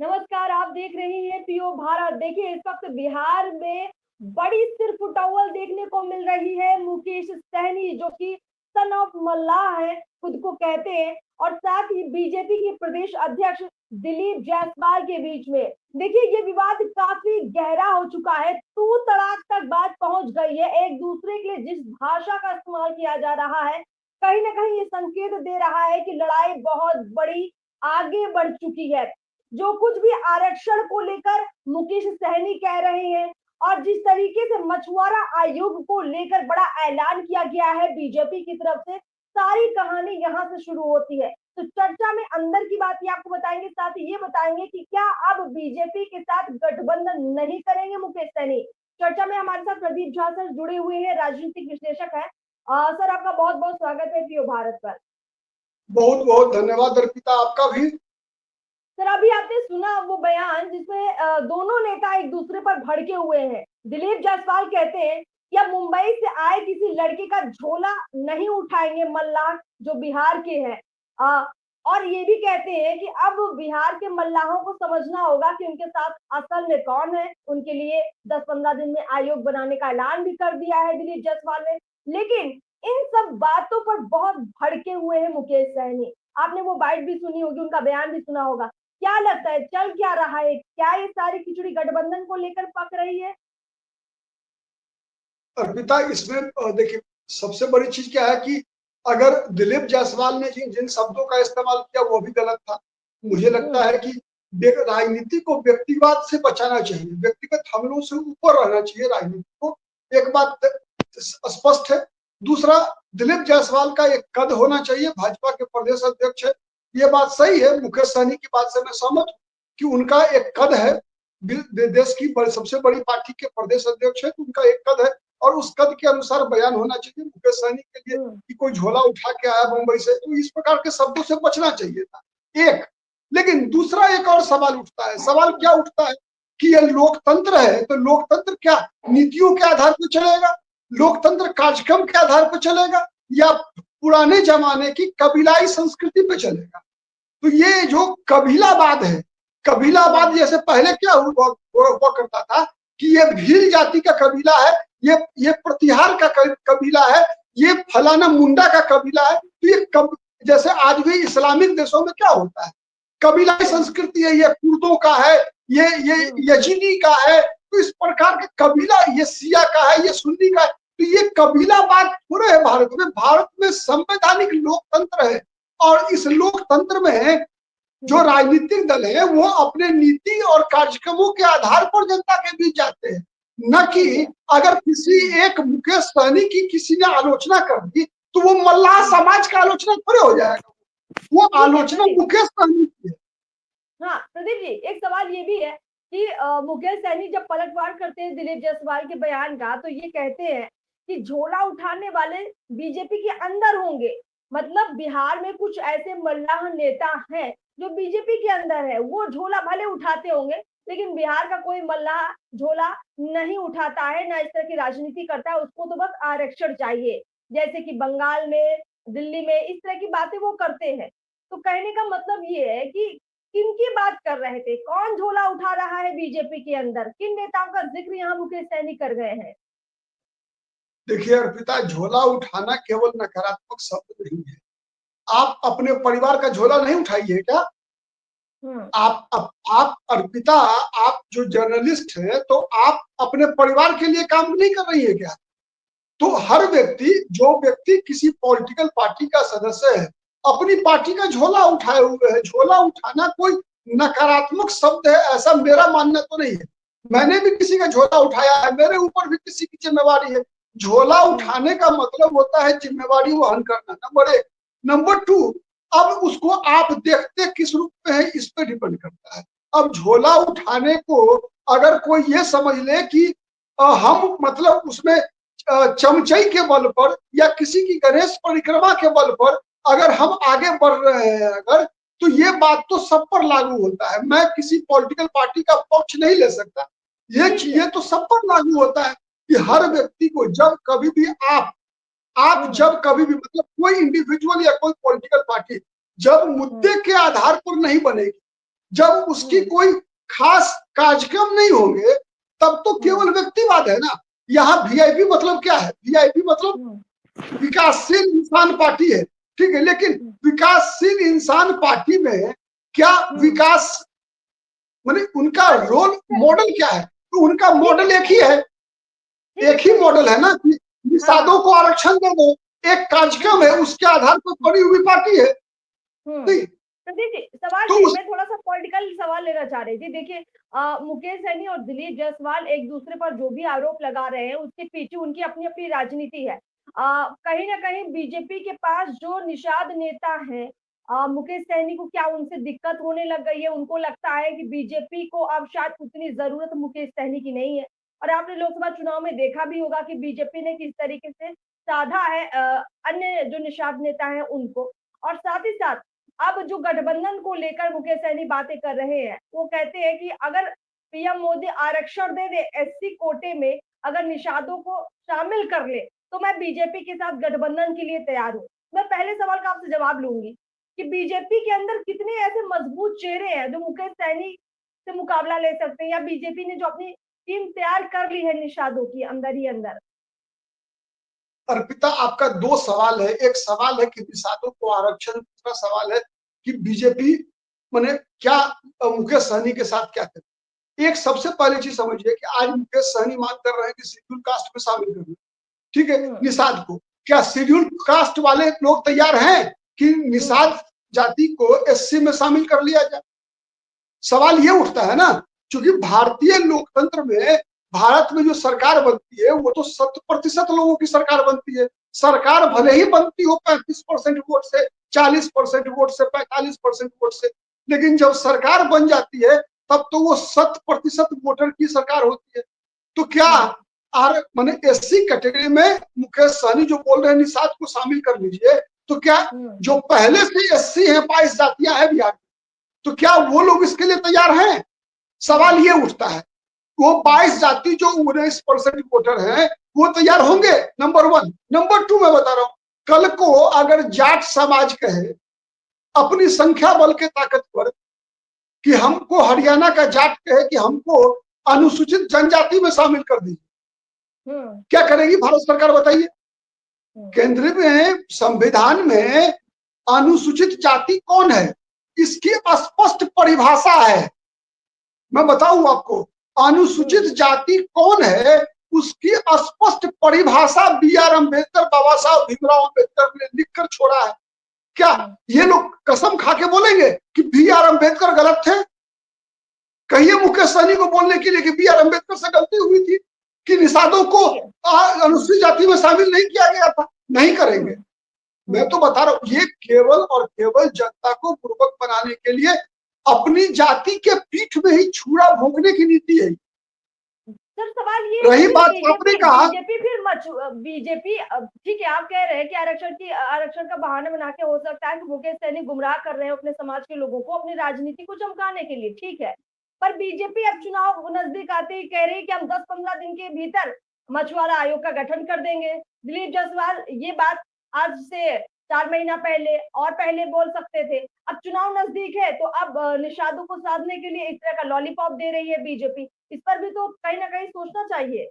नमस्कार, आप देख रहे हैं पीओ भारत। देखिए, इस वक्त बिहार में बड़ी सिर फुटौल देखने को मिल रही है। मुकेश सहनी, जो कि सन ऑफ मल्लाह है, खुद को कहते हैं, और साथ ही बीजेपी के प्रदेश अध्यक्ष दिलीप जायसवाल के बीच में देखिए ये विवाद काफी गहरा हो चुका है। तू तड़ाक तक बात पहुंच गई है। एक दूसरे के लिए जिस भाषा का इस्तेमाल किया जा रहा है, कहीं ना कहीं ये संकेत दे रहा है कि लड़ाई बहुत बड़ी आगे बढ़ चुकी है। जो कुछ भी आरक्षण को लेकर मुकेश सहनी कह रहे हैं, और जिस तरीके से मछुआरा आयोग को लेकर बड़ा ऐलान किया गया है बीजेपी की तरफ से, सारी कहानी यहाँ से शुरू होती है। तो चर्चा में अंदर की बात ये आपको बताएंगे, साथ ही ये बताएंगे कि क्या अब बीजेपी के साथ गठबंधन नहीं करेंगे मुकेश सहनी। चर्चा में हमारे साथ प्रदीप झा सर जुड़े हुए हैं, राजनीतिक विश्लेषक है। सर, आपका बहुत बहुत स्वागत है पीओ भारत पर। बहुत बहुत धन्यवाद अर्पिता, आपका भी। सर, अभी आपने सुना वो बयान जिसमें दोनों नेता एक दूसरे पर भड़के हुए हैं। दिलीप जायसवाल कहते हैं कि अब मुंबई से आए किसी लड़के का झोला नहीं उठाएंगे मल्लाह, जो बिहार के हैं। और ये भी कहते हैं कि अब बिहार के मल्लाहों को समझना होगा कि उनके साथ असल में कौन है। उनके लिए 10-15 दिन में आयोग बनाने का ऐलान भी कर दिया है दिलीप जायसवाल ने। लेकिन इन सब बातों पर बहुत भड़के हुए हैं मुकेश सहनी। आपने वो बाइट भी सुनी होगी, उनका बयान भी सुना होगा। क्या लगता है, चल क्या रहा है? क्या ये सारी खिचड़ी गठबंधन को लेकर पक रही है? अर्पिता, इसमें देखिए, सबसे बड़ी चीज क्या है कि अगर दिलीप जायसवाल ने जिन जिन शब्दों का इस्तेमाल किया वो भी गलत था। मुझे लगता है कि राजनीति को व्यक्तिवाद से बचाना चाहिए, व्यक्तिगत हमलों से ऊपर रहना चाहिए राजनीति को। एक बात स्पष्ट है। दूसरा, दिलीप जायसवाल का एक कद होना चाहिए, भाजपा के प्रदेश अध्यक्ष है। ये बात सही है, मुकेश सहनी की बात से मैं सहमत हूँ कि उनका एक कद है। देश की सबसे बड़ी पार्टी के प्रदेश अध्यक्ष है तो उनका एक कद है, और उस कद के अनुसार बयान होना चाहिए। मुकेश सहनी के लिए कि कोई झोला उठा के आया मुंबई से, तो इस प्रकार के शब्दों से बचना चाहिए था। एक, लेकिन दूसरा एक और सवाल उठता है। सवाल क्या उठता है कि ये लोकतंत्र है, तो लोकतंत्र क्या नीतियों के आधार पर चलेगा, लोकतंत्र कार्यक्रम के आधार पर चलेगा, या पुराने जमाने की कबीलाई संस्कृति पे चलेगा? तो ये जो कबीलावाद है, कबीलावाद जैसे पहले क्या हुआ करता था कि ये भील जाति का कबीला है, ये प्रतिहार का कबीला है, ये फलाना मुंडा का कबीला है। तो ये जैसे आज भी इस्लामिक देशों में क्या होता है, कबीलाई संस्कृति है, ये कुर्दों का है, ये यजीदी का है। तो इस प्रकार के कबीला, ये सिया का है, ये सुन्नी का है। तो ये कबीलावाद थोड़े है भारत में। भारत में संवैधानिक लोकतंत्र है, और इस लोकतंत्र में जो राजनीतिक दल है वो अपने नीति और कार्यक्रमों के आधार पर जनता के बीच जाते हैं। न कि अगर किसी एक मुकेश सहनी की किसी ने आलोचना कर दी तो वो मल्लाह समाज का आलोचना थोड़े हो जाएगा, वो आलोचना मुकेश सहनी की है। हाँ प्रदीप जी, एक सवाल ये भी है कि मुकेश सहनी जब पलटवार करते हैं दिलीप जायसवाल के बयान का, तो ये कहते हैं कि झोला उठाने वाले बीजेपी के अंदर होंगे। मतलब बिहार में कुछ ऐसे मल्लाह नेता हैं जो बीजेपी के अंदर है, वो झोला भले उठाते होंगे, लेकिन बिहार का कोई मल्लाह झोला नहीं उठाता है, ना इस तरह की राजनीति करता है। उसको तो बस आरक्षण चाहिए, जैसे कि बंगाल में, दिल्ली में इस तरह की बातें वो करते हैं। तो कहने का मतलब ये है कि किनकी बात कर रहे थे, कौन झोला उठा रहा है बीजेपी के अंदर, किन नेताओं का जिक्र यहाँ मुकेश सहनी कर गए हैं? देखिए अर्पिता, झोला उठाना केवल नकारात्मक शब्द नहीं है। आप अपने परिवार का झोला नहीं उठाइए क्या? आप अर्पिता, आप जो जर्नलिस्ट है तो आप अपने परिवार के लिए काम नहीं कर रही है क्या? तो हर व्यक्ति, जो व्यक्ति किसी पॉलिटिकल पार्टी का सदस्य है, अपनी पार्टी का झोला उठाए हुए है। झोला उठाना कोई नकारात्मक शब्द है ऐसा मेरा मानना तो नहीं है। मैंने भी किसी का झोला उठाया है, मेरे ऊपर भी किसी की जिम्मेवारी है। झोला उठाने का मतलब होता है जिम्मेवारी वहन करना, नंबर एक। नंबर टू, अब उसको आप देखते किस रूप में है इस पर डिपेंड करता है। अब झोला उठाने को अगर कोई ये समझ ले कि हम मतलब उसमें चमचई के बल पर या किसी की गणेश परिक्रमा के बल पर अगर हम आगे बढ़ रहे हैं, अगर, तो ये बात तो सब पर लागू होता है। मैं किसी पॉलिटिकल पार्टी का पक्ष नहीं ले सकता। ये तो सब पर लागू होता है कि हर व्यक्ति को जब कभी भी आप जब कभी भी, मतलब कोई इंडिविजुअल या कोई पॉलिटिकल पार्टी जब मुद्दे के आधार पर नहीं बनेगी, जब उसकी कोई खास कार्यक्रम नहीं होंगे तब तो केवल व्यक्तिवाद है ना। यहाँ वीआईपी मतलब क्या है? वीआईपी मतलब विकासशील इंसान पार्टी है, ठीक है, लेकिन विकासशील इंसान पार्टी में क्या विकास माने उनका रोल मॉडल क्या है? तो उनका मॉडल एक ही है, एक ही मॉडल है ना कि निषादों को आरक्षण दे दो, एक कार्यक्रम है उसके आधार पर बनी हुई पार्टी है। नहीं तो देखिए सवाल तो ये, मैं थोड़ा सा पॉलिटिकल सवाल लेना चाह रही थी। देखिए मुकेश सहनी और दिलीप जायसवाल एक दूसरे पर जो भी आरोप लगा रहे हैं उसके पीछे उनकी अपनी अपनी राजनीति है। कहीं ना कहीं बीजेपी के पास जो निषाद नेता है, मुकेश सहनी को क्या उनसे दिक्कत होने लग गई है? उनको लगता है कि बीजेपी को अब शायद उतनी जरूरत मुकेश सहनी की नहीं है। और आपने लोकसभा चुनाव में देखा भी होगा कि बीजेपी ने किस तरीके से साधा है अन्य जो निषाद नेता है उनको। और साथ ही साथ अब जो गठबंधन को लेकर मुकेश सहनी बातें कर रहे हैं, वो कहते हैं कि अगर पीएम मोदी आरक्षण दे दे एससी कोटे में, अगर निषादों को शामिल कर ले, तो मैं बीजेपी के साथ गठबंधन के लिए तैयार हूँ। मैं पहले सवाल का आपसे जवाब लूंगी कि बीजेपी के अंदर कितने ऐसे मजबूत चेहरे हैं जो मुकेश सहनी से मुकाबला ले सकते हैं, या बीजेपी ने जो अपनी टीम तैयार कर ली है निषादों की अंदर ही अंदर? अर्पिता, आपका दो सवाल है, एक सवाल है कि निषादों को आरक्षण, दूसरा सवाल है कि बीजेपी माने क्या मुकेश सहनी के साथ क्या करे। एक सबसे पहली चीज समझिए कि आज मुकेश सहनी मांग कर रहे हैं कि शेड्यूल कास्ट में शामिल करना, ठीक है, निषाद को। क्या शेड्यूल कास्ट वाले लोग तैयार हैं कि निषाद जाति को एससी में शामिल कर लिया जाए? सवाल ये उठता है ना, क्योंकि भारतीय लोकतंत्र में भारत में जो सरकार बनती है वो तो 100% लोगों की सरकार बनती है। सरकार भले ही बनती हो 35% वोट से, 40% वोट से, 45% वोट से, लेकिन जब सरकार बन जाती है तब तो वो 100% वोटर की सरकार होती है। तो क्या आर माने एससी कैटेगरी में मुकेश सहनी जो बोल रहे हैं निषाद को शामिल कर लीजिए, तो क्या जो पहले से एससी है 22 जातियां हैं बिहार, तो क्या वो लोग इसके लिए तैयार हैं? सवाल ये उठता है। वो 22 जाति जो 19% वोटर हैं वो तैयार होंगे, नंबर वन। नंबर टू, मैं बता रहा हूं, कल को अगर जाट समाज कहे अपनी संख्या बल के ताकत पर कि हमको हरियाणा का जाट कहे कि हमको अनुसूचित जनजाति में शामिल कर दीजिए, क्या करेगी भारत सरकार बताइए? केंद्र में संविधान में अनुसूचित जाति कौन है इसकी स्पष्ट परिभाषा है। मैं बताऊं आपको, अनुसूचित जाति कौन है उसकी स्पष्ट परिभाषा बी आर अम्बेडकर, बाबा साहब भीमराव अम्बेडकर ने लिखकर छोड़ा है। क्या ये लोग कसम खा के बोलेंगे कि बी आर अम्बेडकर गलत थे? कहिए मुकेश सहनी को बोलने के लिए कि बी आर अम्बेडकर से गलती हुई थी कि निषादों को अनुसूचित जाति में शामिल नहीं किया गया था। नहीं करेंगे। मैं तो बता रहा हूं, ये केवल और केवल जनता को बुर्बक बनाने के लिए अपनी जाति के पीठ में ही छुरा भोंकने की नीति है। सर सवाल ये रही बात आपने कहा, बीजेपी फिर बीजेपी, ठीक है आप कह रहे हैं कि आरक्षण का बहाना बना के हो सकता है कि मुकेश सहनी गुमराह कर रहे हैं अपने समाज के लोगों को अपनी राजनीति को चमकाने के लिए, ठीक है। पर बीजेपी अब चुनाव नजदीक आते ही कह रही है कि हम 10-15 दिन के भीतर मछुआरा आयोग का गठन कर देंगे। दिलीप जायसवाल ये बात आज से 4 महीना पहले और पहले बोल सकते थे। अब चुनाव नजदीक है तो अब निषादों को साधने के लिए इस तरह का लॉलीपॉप दे रही है बीजेपी। इस पर भी तो कहीं ना कहीं सोचना चाहिए।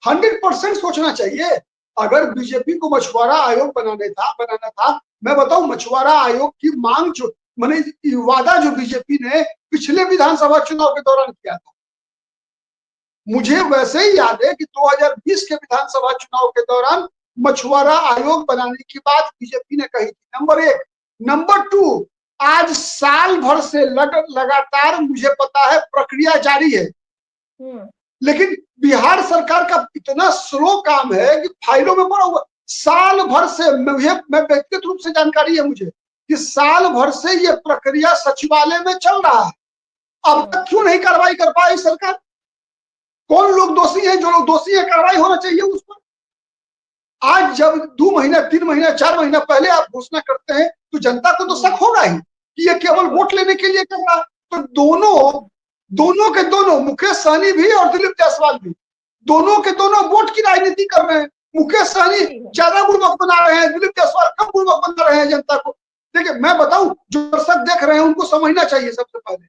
100% सोचना चाहिए। अगर बीजेपी को मछुआरा आयोग बनाना था, मैं बताऊं, मछुआरा आयोग की मांग जो माने वादा जो बीजेपी ने पिछले विधानसभा चुनाव के दौरान किया था, मुझे वैसे ही याद है कि 2020 के विधानसभा चुनाव के दौरान मछुआरा आयोग बनाने की बात बीजेपी ने कही थी, नंबर एक। नंबर टू, आज साल भर से लगातार मुझे पता है प्रक्रिया जारी है, लेकिन बिहार सरकार का इतना स्लो काम है कि फाइलों में पड़ा हुआ साल भर से। मैं व्यक्तिगत रूप से जानकारी है मुझे कि साल भर से ये प्रक्रिया सचिवालय में चल रहा है। अब तक क्यों नहीं कार्रवाई कर पाई सरकार? कौन लोग दोषी हैं? जो लोग दोषी हैं कार्रवाई होना चाहिए उस पर। आज जब 2 महीना 3 महीना 4 महीना पहले आप घोषणा करते हैं तो जनता को तो शक होगा ही कि ये केवल वोट लेने के लिए कर रहा है। तो दोनों के दोनों, मुकेश सहनी भी और दिलीप जायसवाल भी, दोनों के दोनों वोट की राजनीति कर रहे हैं। मुकेश सहनी ज्यादा बुर्बक बना रहे हैं, दिलीप जायसवाल कम बुर्बक बना रहे हैं जनता को। देखिए मैं बताऊं, जो दर्शक देख रहे हैं उनको समझना चाहिए सबसे पहले,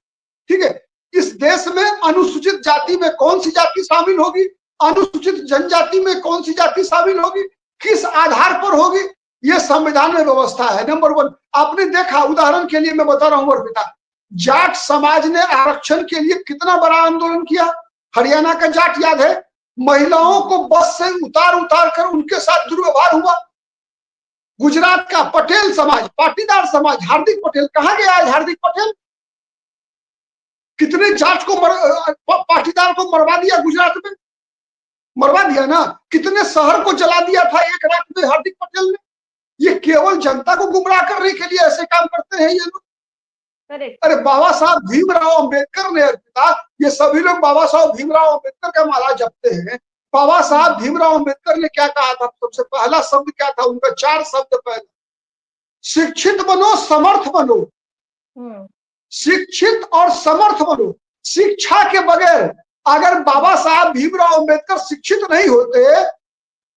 ठीक है। इस देश में अनुसूचित जाति में कौन सी जाति शामिल होगी, अनुसूचित जनजाति में कौन सी जाति शामिल होगी, किस आधार पर होगी, ये संविधान में व्यवस्था है। नंबर 1, आपने देखा, उदाहरण के लिए मैं बता रहा हूं अर्पिता, जाट समाज ने आरक्षण के लिए कितना बड़ा आंदोलन किया। हरियाणा का जाट याद है, महिलाओं को बस से उतार उतार कर उनके साथ दुर्व्यवहार हुआ। गुजरात का पटेल समाज, पाटीदार समाज, हार्दिक पटेल, कहां गया आज हार्दिक पटेल? कितने जाट को पाटीदार को मरवा दिया गुजरात में, मरवा दिया ना। कितने शहर को जला दिया था एक रात में हार्दिक पटेल ने। ये केवल जनता को गुमराह करने के लिए ऐसे काम करते हैं ये लोग। अरे बाबा साहब भीमराव अंबेडकर ने अर्पिता, ये सभी लोग बाबा साहब भीमराव अंबेडकर का माला जपते हैं। बाबा साहब भीमराव अंबेडकर ने क्या कहा था? सबसे पहला शब्द क्या था उनका? 4 शब्द पहले, शिक्षित बनो, समर्थ बनो। शिक्षित और समर्थ बनो। शिक्षा के बगैर अगर बाबा साहब भीमराव अंबेडकर शिक्षित नहीं होते,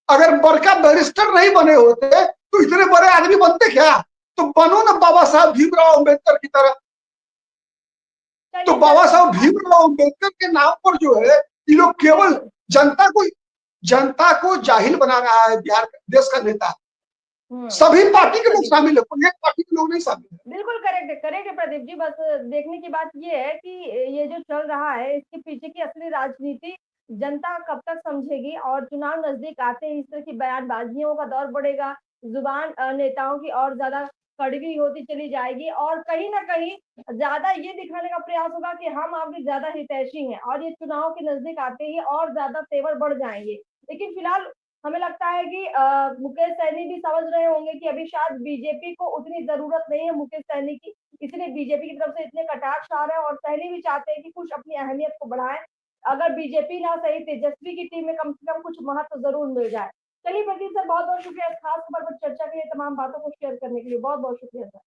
अगर बड़का बैरिस्टर नहीं बने होते, तो इतने बड़े आदमी बनते क्या? तो बनो ना बाबा साहब भीमराव अंबेडकर की तरह। तो बाबा साहब भीमराव अंबेडकर के नाम पर जो है, ये लोग केवल जनता को जाहिल बना रहा है। बिहार देश का नेता सभी पार्टी के लोग शामिल है, कोई एक पार्टी के लोग नहीं शामिल है। बिल्कुल करेक्ट है प्रदीप जी। बस देखने की बात ये है कि ये जो चल रहा है, इसके पीछे की असली राजनीति जनता कब तक समझेगी। और चुनाव नजदीक आते ही इस तरह की बयानबाजियों का दौर बढ़ेगा, जुबान नेताओं की और ज्यादा कड़वी होती चली जाएगी, और कहीं ना कहीं ज्यादा ये दिखाने का प्रयास होगा कि हम आपके ज्यादा हितैषी हैं, और ये चुनाव के नजदीक आते ही और ज्यादा तेवर बढ़ जाएंगे। लेकिन फिलहाल हमें लगता है कि मुकेश सहनी भी समझ रहे होंगे कि अभी शायद बीजेपी को उतनी जरूरत नहीं है मुकेश सहनी की, इसलिए बीजेपी की तरफ से इतने कटाक्ष आ रहे हैं, और सहनी भी चाहते हैं कि कुछ अपनी अहमियत को बढ़ाएं। अगर बीजेपी ना सही, तेजस्वी की टीम में कम से कम कुछ महत्व जरूर मिल जाए। चलिए प्रदीप सर, बहुत बहुत शुक्रिया इस खास खबर पर चर्चा के लिए, तमाम बातों को शेयर करने के लिए बहुत बहुत शुक्रिया सर।